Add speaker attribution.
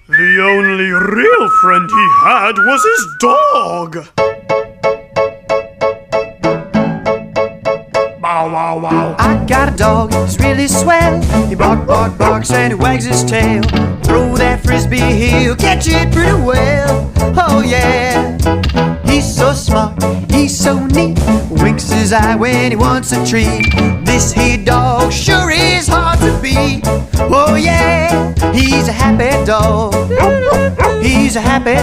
Speaker 1: The only real friend he had was his dog. Bow, wow, wow.
Speaker 2: I got a dog, he's really swell. He barks and he wags his tail. Throw that frisbee, he'll catch it pretty well. Oh yeah, he's so smart, he's so neat. Winks his eye when he wants a treat. This here dog sure is hard to beat. Oh yeah, he's a happy dog. He's a happy